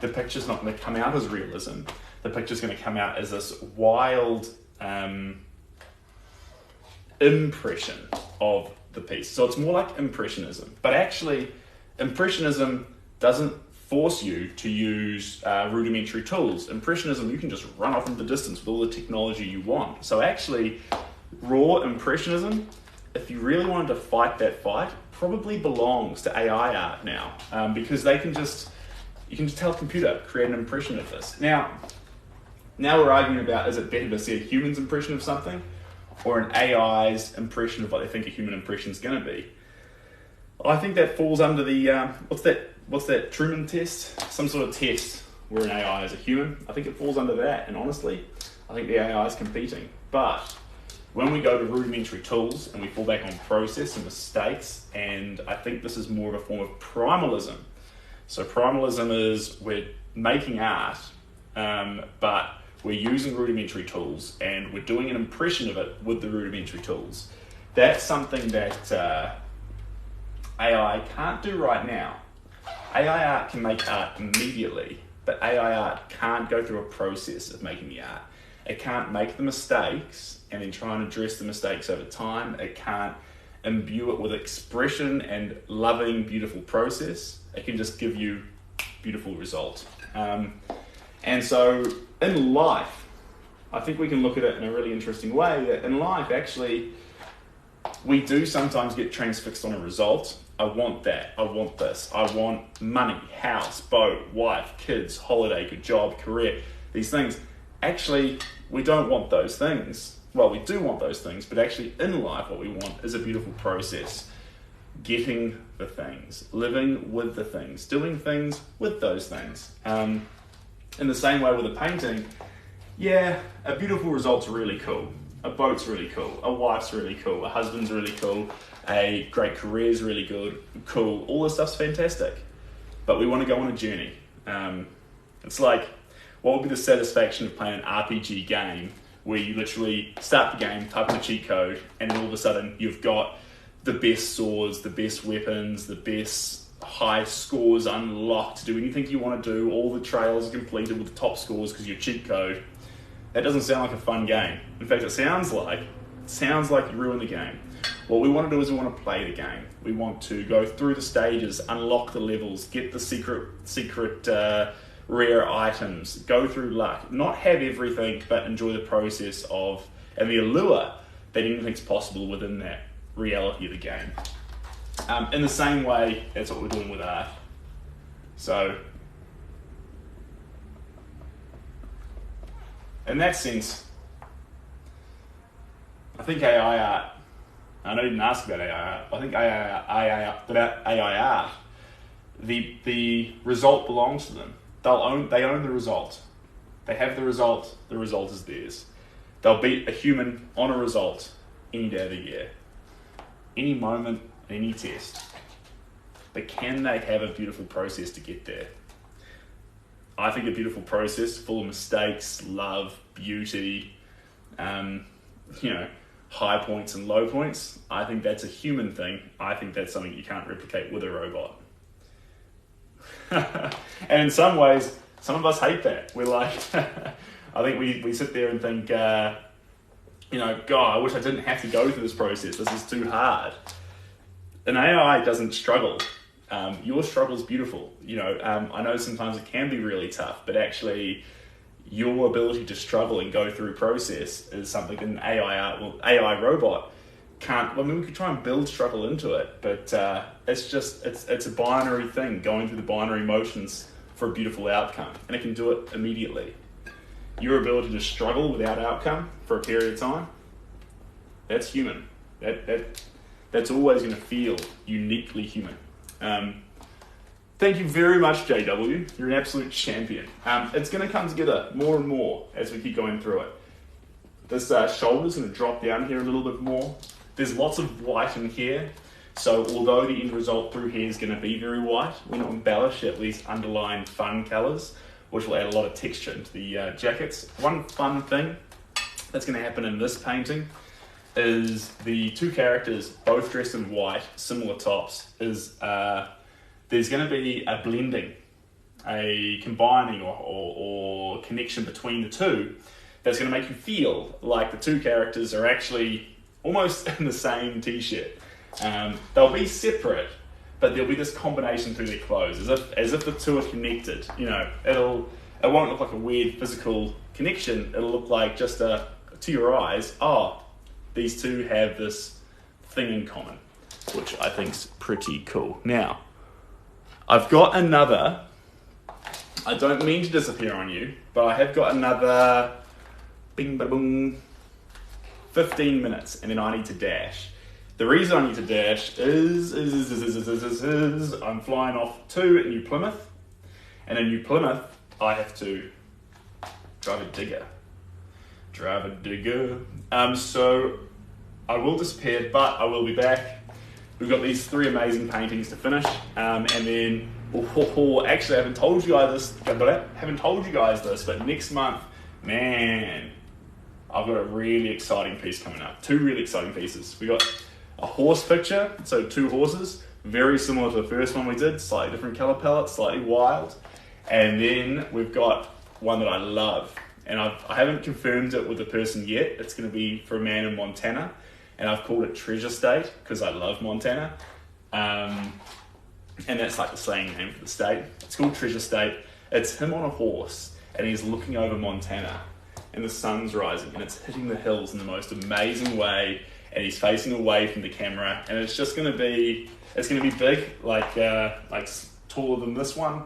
[SPEAKER 1] the picture's not going to come out as realism. The picture's going to come out as this wild impression of the piece. So it's more like Impressionism. But actually, Impressionism doesn't force you to use rudimentary tools. Impressionism, you can just run off into the distance with all the technology you want. So actually, raw Impressionism, if you really wanted to fight that fight, probably belongs to AI art now, because you can just tell a computer, create an impression of this. Now we're arguing about, is it better to see a human's impression of something or an AI's impression of what they think a human impression is going to be? I think that falls under the, what's that Truman test? Some sort of test where an AI is a human. I think it falls under that, and honestly, I think the AI is competing. But when we go to rudimentary tools and we fall back on process and mistakes, and I think this is more of a form of primalism. So primalism is we're making art, but we're using rudimentary tools and we're doing an impression of it with the rudimentary tools. That's something that AI can't do right now. AI art can make art immediately, but AI art can't go through a process of making the art. It can't make the mistakes and then try and address the mistakes over time. It can't imbue it with expression and loving, beautiful process. It can just give you beautiful result. And so in life, I think we can look at it in a really interesting way. That in life, actually, we do sometimes get transfixed on a result. I want that, I want this, I want money, house, boat, wife, kids, holiday, good job, career, these things. Actually, we don't want those things. Well, we do want those things, but actually in life what we want is a beautiful process. Getting the things, living with the things, doing things with those things. In the same way with a painting, yeah, a beautiful result's really cool. A boat's really cool, a wife's really cool, a husband's really cool, a great career's really good, cool, all this stuff's fantastic. But we want to go on a journey. It's like, what would be the satisfaction of playing an RPG game where you literally start the game, type in the cheat code, and then all of a sudden you've got the best swords, the best weapons, the best high scores unlocked, do anything you want to do, all the trails are completed with the top scores because your cheat code. That doesn't sound like a fun game. In fact, it sounds like you ruin the game. What we want to do is we want to play the game. We want to go through the stages, unlock the levels, get the secret rare items, go through luck, not have everything, but enjoy the process of, and the allure that anything's possible within that reality of the game. In the same way, that's what we're doing with art. So, in that sense, I think AI art, I know you didn't ask about AI art, I think AI art, the result belongs to them. They own the result. They have the result is theirs. They'll beat a human on a result any day of the year, any moment, any test. But can they have a beautiful process to get there? I think a beautiful process full of mistakes, love, beauty, high points and low points. I think that's a human thing. I think that's something you can't replicate with a robot. And in some ways, some of us hate that. We're like, I think we sit there and think, God, I wish I didn't have to go through this process. This is too hard. An AI doesn't struggle. Your struggle is beautiful. I know sometimes it can be really tough, but actually your ability to struggle and go through process is something that an AI robot can't. I mean, we could try and build struggle into it, but it's a binary thing, going through the binary motions for a beautiful outcome, and it can do it immediately. Your ability to struggle without outcome for a period of time, that's human. That's always going to feel uniquely human. Thank you very much, JW. You're an absolute champion. It's going to come together more and more as we keep going through it. This shoulder's going to drop down here a little bit more. There's lots of white in here, so although the end result through here is going to be very white, we're going to embellish it with these underlying fun colours, which will add a lot of texture into the jackets. One fun thing that's going to happen in this painting is the two characters, both dressed in white, similar tops, is there's going to be a blending, a combining or connection between the two that's going to make you feel like the two characters are actually almost in the same t-shirt. They'll be separate, but there'll be this combination through their clothes, as if the two are connected. It won't look like a weird physical connection. It'll look like just to your eyes, these two have this thing in common, which I think's pretty cool. Now, I've got another, I don't mean to disappear on you, but I have got another bing ba boom 15 minutes, and then I need to dash. The reason I need to dash is I'm flying off to New Plymouth, and in New Plymouth I have to drive a digger. Driver digger. So I will disappear, but I will be back. We've got these 3 amazing paintings to finish, and then actually I haven't told you guys this, but next month, man, I've got a really exciting piece coming up. 2 really exciting pieces. We got a horse picture, so 2 horses, very similar to the first one we did, slightly different color palette, slightly wild, and then we've got one that I love, and I haven't confirmed it with the person yet. It's going to be for a man in Montana, and I've called it Treasure State because I love Montana, and that's like the slang name for the state. It's called Treasure State. It's him on a horse, and he's looking over Montana, and the sun's rising, and it's hitting the hills in the most amazing way, and he's facing away from the camera, and it's just going to be, it's going to be big, like taller than this one.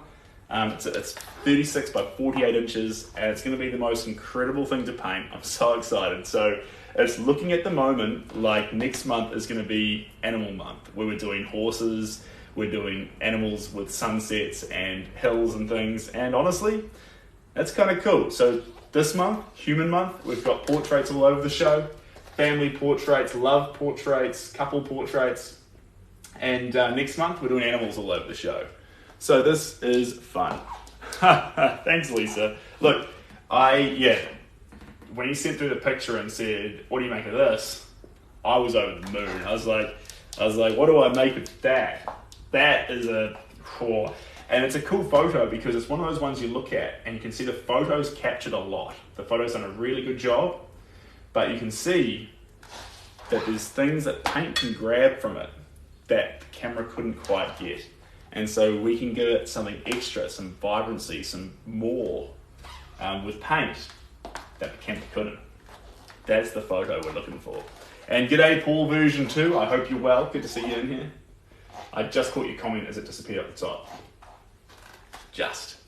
[SPEAKER 1] It's 36 by 48 inches, and it's going to be the most incredible thing to paint. I'm so excited. So it's looking at the moment like next month is going to be Animal Month, where we're doing horses, we're doing animals with sunsets and hills and things, and honestly, that's kind of cool. So this month, Human Month, we've got portraits all over the show, family portraits, love portraits, couple portraits, and next month we're doing animals all over the show. So this is fun. Thanks, Lisa. Look, when you sent through the picture and said, what do you make of this? I was over the moon. I was like, what do I make of that? That is and it's a cool photo because it's one of those ones you look at and you can see the photo's captured a lot. The photo's done a really good job, but you can see that there's things that paint can grab from it that the camera couldn't quite get. And so we can give it something extra, some vibrancy, some more with paint that the camera couldn't. That's the photo we're looking for. And g'day Paul version 2, I hope you're well, good to see you in here. I just caught your comment as it disappeared at the top. Just.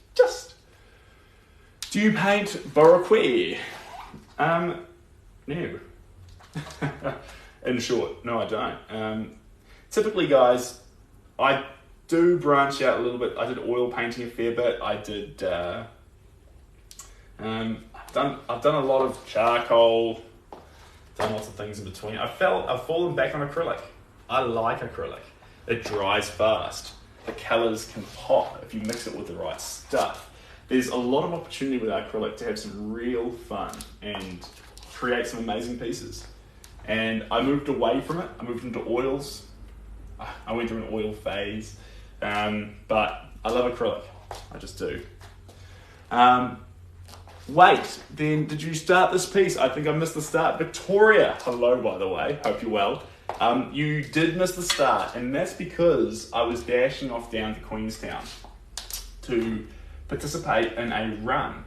[SPEAKER 1] Do you paint Baroque? No. In short, no I don't. Typically guys, I do branch out a little bit. I did oil painting a fair bit. I did, I've done a lot of charcoal, done lots of things in between. I've fallen back on acrylic. I like acrylic. It dries fast. The colors can pop if you mix it with the right stuff. There's a lot of opportunity with acrylic to have some real fun and create some amazing pieces. And I moved away from it. I moved into oils. I went through an oil phase. But I love acrylic, I just do. Wait, then did you start this piece? I think I missed the start. Victoria, hello by the way, hope you're well. You did miss the start, and that's because I was dashing off down to Queenstown to participate in a run,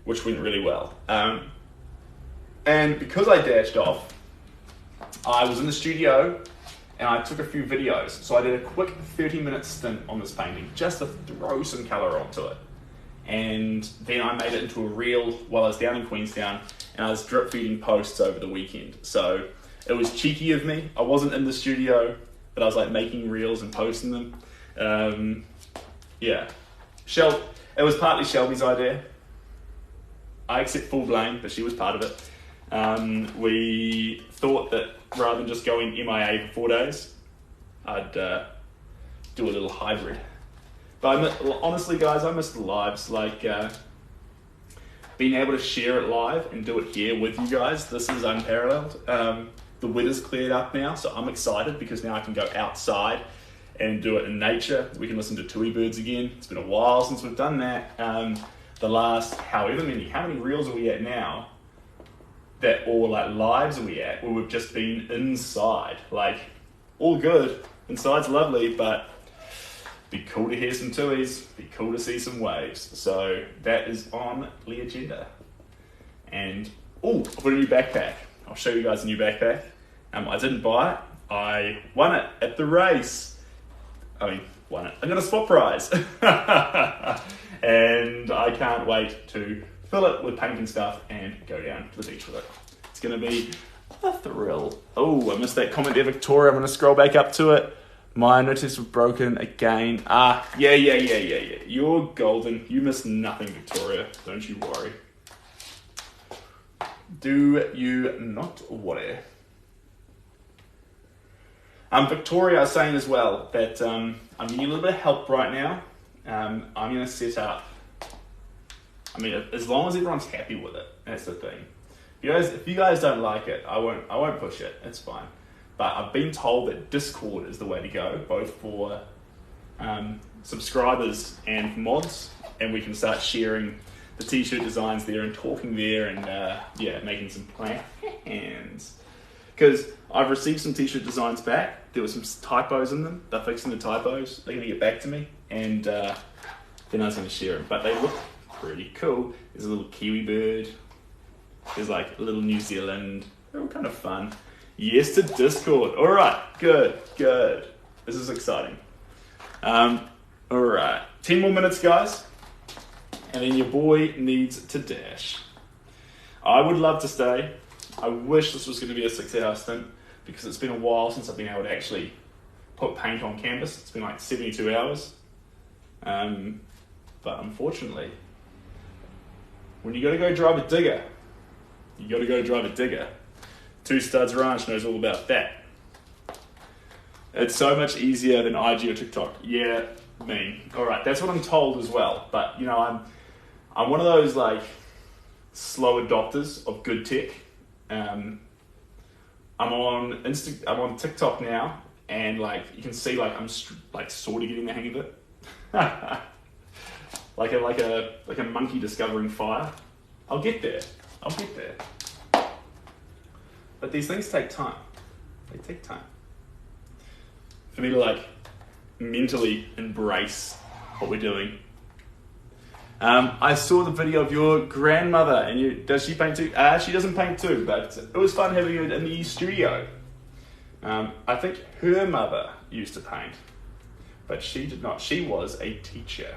[SPEAKER 1] which went really well. And because I dashed off, I was in the studio and I took a few videos. So I did a quick 30-minute stint on this painting, just to throw some color onto it. And then I made it into a reel while I was down in Queenstown, and I was drip feeding posts over the weekend. So it was cheeky of me. I wasn't in the studio, but I was like making reels and posting them. Yeah. It was partly Shelby's idea. I accept full blame, but she was part of it. We thought that rather than just going MIA for 4 days, I'd do a little hybrid. But honestly, guys, I miss the lives. Like being able to share it live and do it here with you guys. This is unparalleled. The weather's cleared up now, so I'm excited because now I can go outside and do it in nature. We can listen to tui birds again. It's been a while since we've done that. The last how many reels are we at now? Like lives are we at where we've just been inside? Like, all good. Inside's lovely, but be cool to hear some tuis, be cool to see some waves. So that is on the agenda. And, I've got a new backpack. I'll show you guys a new backpack. I didn't buy it. I won it at the race. Won it. I got a spot prize. And I can't wait to fill it with paint and stuff and go down to the beach with it. It's going to be a thrill. I missed that comment there, Victoria. I'm going to scroll back up to it. My notice was broken again. Yeah. You're golden. You missed nothing, Victoria. Don't you worry. Do you not worry. Victoria is saying as well that I'm getting a little bit of help right now. I'm going to set up, I mean, as long as everyone's happy with it, that's the thing. If you guys don't like it, I won't push it, it's fine. But I've been told that Discord is the way to go, both for subscribers and mods, and we can start sharing the t-shirt designs there and talking there and yeah, making some plans. Because I've received some t-shirt designs back. There were some typos in them. They're fixing the typos. They're going to get back to me, and then I was going to share them. But they look pretty cool. There's a little kiwi bird. There's like a little New Zealand. They're all kind of fun. Yes to Discord. All right, good. This is exciting. All right, 10 more minutes, guys, and then your boy needs to dash. I would love to stay. I wish this was going to be a 6-hour stint, because it's been a while since I've been able to actually put paint on canvas. It's been like 72 hours. But unfortunately, when you got to go drive a digger, you got to go drive a digger. Two Studs Ranch knows all about that. It's so much easier than IG or TikTok. Yeah, me. All right, that's what I'm told as well. But you know, I'm one of those like slow adopters of good tech. I'm on TikTok now, and like you can see, like I'm like sort of getting the hang of it. like a monkey discovering fire. I'll get there. But these things take time. They take time for me to like mentally embrace what we're doing. I saw the video of your grandmother, and does she paint too? She doesn't paint too, but it was fun having her in the studio. I think her mother used to paint, but she did not. She was a teacher,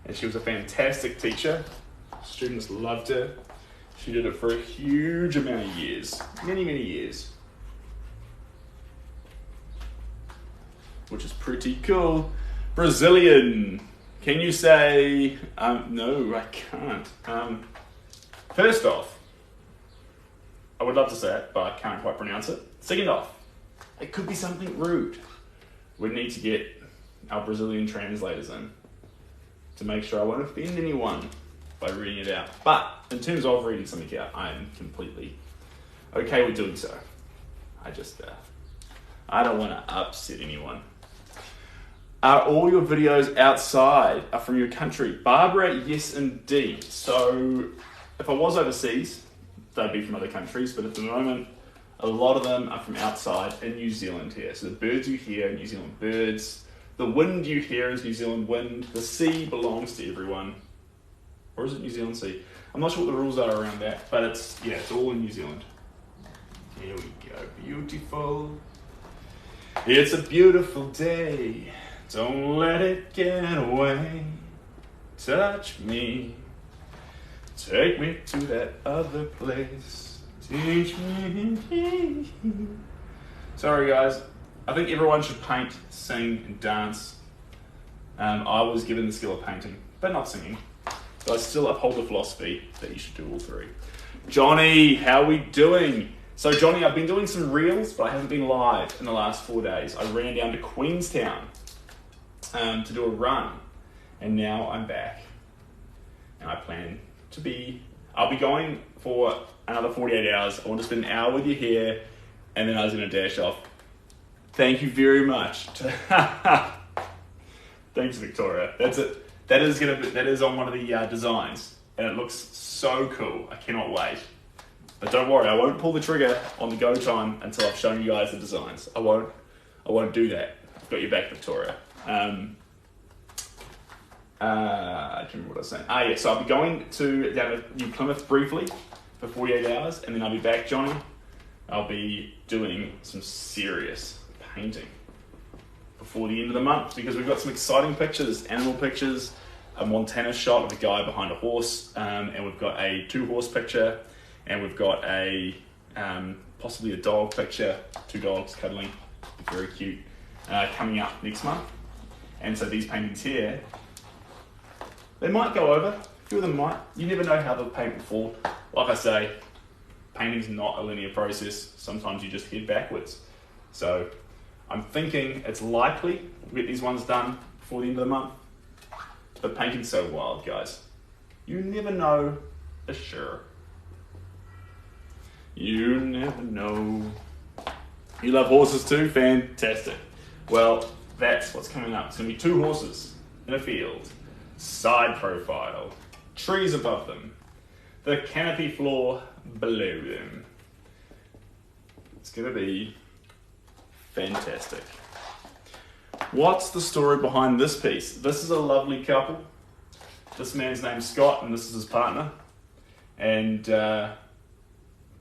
[SPEAKER 1] and she was a fantastic teacher. Students loved her. She did it for a huge amount of years, many years, which is pretty cool. Brazilian. Can you say, no, I can't. First off, I would love to say it, but I can't quite pronounce it. Second off, it could be something rude. We need to get our Brazilian translators in to make sure I won't offend anyone by reading it out. But in terms of reading something out, I am completely okay with doing so. I just, I don't want to upset anyone. Are all your videos outside are from your country? Barbara, yes indeed. So if I was overseas, they'd be from other countries, but at the moment, a lot of them are from outside in New Zealand here. So the birds you hear are New Zealand birds. The wind you hear is New Zealand wind. The sea belongs to everyone. Or is it New Zealand sea? I'm not sure what the rules are around that, but it's all in New Zealand. Here we go, beautiful. It's a beautiful day. Don't let it get away. Touch me. Take me to that other place. Teach me. Sorry guys. I think everyone should paint, sing, and dance. I was given the skill of painting, but not singing. So I still uphold the philosophy that you should do all three. Johnny, how are we doing? So Johnny, I've been doing some reels, but I haven't been live in the last 4 days. I ran down to Queenstown to do a run, and now I'm back. And I plan to I'll be going for another 48 hours. I want to spend an hour with you here, and then I was going to dash off. Thank you very much. Thanks, Victoria. That's it. That is on one of the designs, and it looks so cool. I cannot wait. But don't worry, I won't pull the trigger on the go time until I've shown you guys the designs. I won't do that. I've got your back, Victoria. I can't remember what I was saying. Yeah, so I'll be going down to New Plymouth briefly for 48 hours, and then I'll be back, Johnny. I'll be doing some serious painting before the end of the month, because we've got some exciting pictures, animal pictures, a Montana shot of a guy behind a horse, and we've got a 2-horse picture, and we've got a possibly a dog picture, 2 dogs cuddling, very cute, coming up next month. And so these paintings here, they might go over few of them might. You never know how they'll paint before. Like I say, painting's not a linear process. Sometimes you just head backwards. So I'm thinking it's likely we'll get these ones done before the end of the month. But painting's so wild, guys. You never know for sure. You never know. You love horses too? Fantastic. Well, that's what's coming up. It's going to be 2 horses in a field, side profile, trees above them, the canopy floor below them. It's going to be fantastic. What's the story behind this piece? This is a lovely couple. This man's name's Scott and this is his partner. And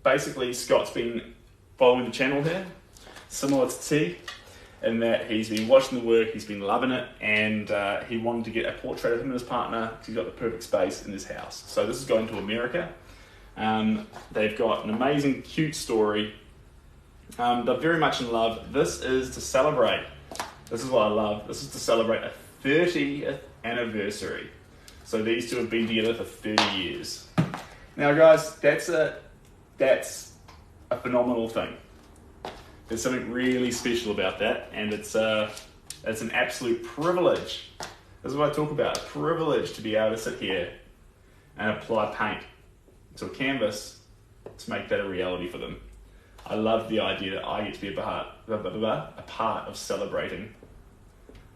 [SPEAKER 1] basically Scott's been following the channel here, similar to T, in that he's been watching the work, he's been loving it, and he wanted to get a portrait of him and his partner because he's got the perfect space in his house. So this is going to America. They've got an amazing, cute story. They're very much in love. This is to celebrate. This is what I love. This is to celebrate a 30th anniversary. So these two have been together for 30 years. Now guys, that's a phenomenal thing. There's something really special about that, and it's an absolute privilege. This is what I talk about, a privilege to be able to sit here and apply paint to a canvas to make that a reality for them. I love the idea that I get to be a part of celebrating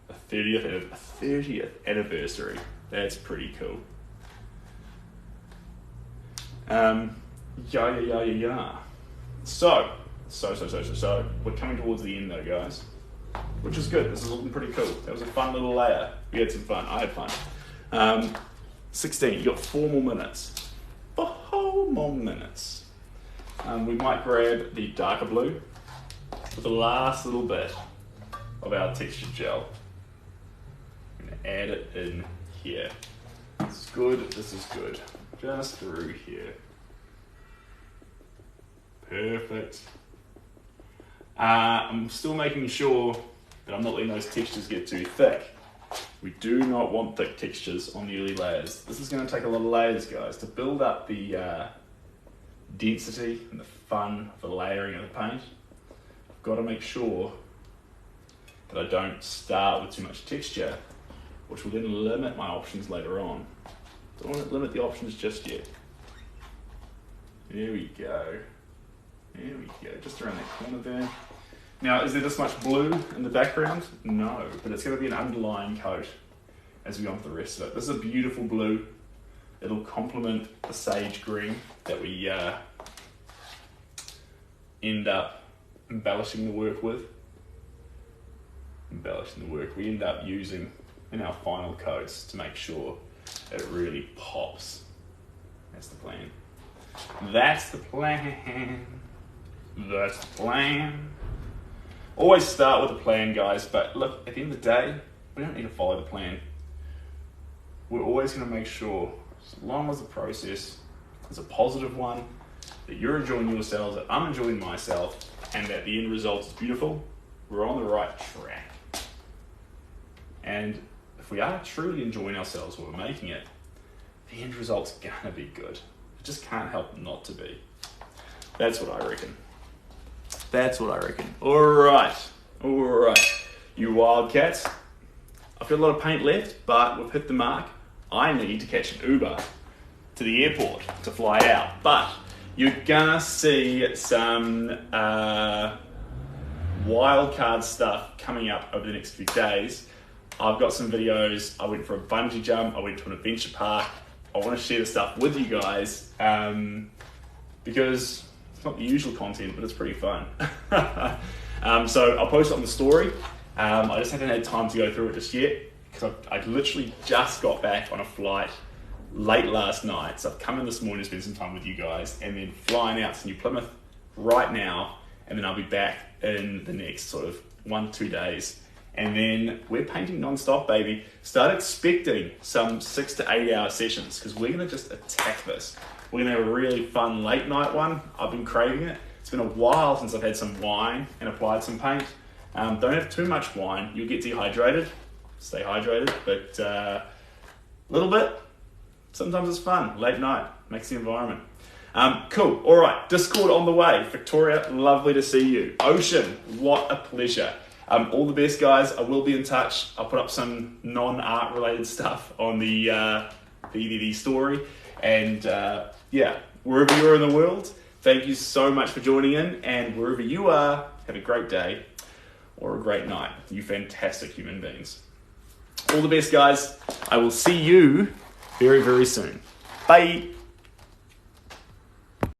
[SPEAKER 1] a 30th anniversary. That's pretty cool. Yeah. So, we're coming towards the end though, guys. Which is good, this is looking pretty cool. That was a fun little layer. We had some fun, I had fun. 16, you got 4 more minutes. 4 more minutes. We might grab the darker blue for the last little bit of our textured gel. I'm gonna add it in here. This is good, this is good. Just through here. Perfect. I'm still making sure that I'm not letting those textures get too thick. We do not want thick textures on the early layers. This is going to take a lot of layers, guys, to build up the density and the fun of the layering of the paint. I've got to make sure that I don't start with too much texture, which will then limit my options later on. Don't want to limit the options just yet. There we go. There we go, just around that corner there. Now, is there this much blue in the background? No, but it's going to be an underlying coat as we go on with the rest of it. This is a beautiful blue. It'll complement the sage green that we end up embellishing the work with. We end up using in our final coats to make sure that it really pops. That's the plan. That's the plan. That's the plan. Always start with a plan, guys, but look, at the end of the day, we don't need to follow the plan. We're always going to make sure, as long as the process is a positive one, that you're enjoying yourselves, that I'm enjoying myself, and that the end result is beautiful, we're on the right track. And if we are truly enjoying ourselves while we're making it, the end result's going to be good. It just can't help not to be. That's what I reckon. All right. You wildcats. I've got a lot of paint left, but we've hit the mark. I need to catch an Uber to the airport to fly out. But you're gonna see some wild card stuff coming up over the next few days. I've got some videos. I went for a bungee jump. I went to an adventure park. I want to share the stuff with you guys because it's not the usual content, but it's pretty fun. So I'll post it on the story. I just haven't had time to go through it just yet because I literally just got back on a flight late last night. So I've come in this morning to spend some time with you guys and then flying out to New Plymouth right now. And then I'll be back in the next sort of 1-2 days. And then we're painting non-stop, baby. Start expecting some 6 to 8 hour sessions because we're gonna just attack this. We're gonna have a really fun late night one. I've been craving it. It's been a while since I've had some wine and applied some paint. Don't have too much wine. You'll get dehydrated. Stay hydrated, but a little bit sometimes it's fun. Late night makes the environment. Cool. All right. Discord on the way. Victoria, lovely to see you. Ocean, what a pleasure. All the best, guys. I will be in touch. I'll put up some non-art related stuff on the story. And yeah, wherever you're in the world, thank you so much for joining in. And wherever you are, have a great day or a great night. You fantastic human beings. All the best, guys. I will see you very, very soon. Bye.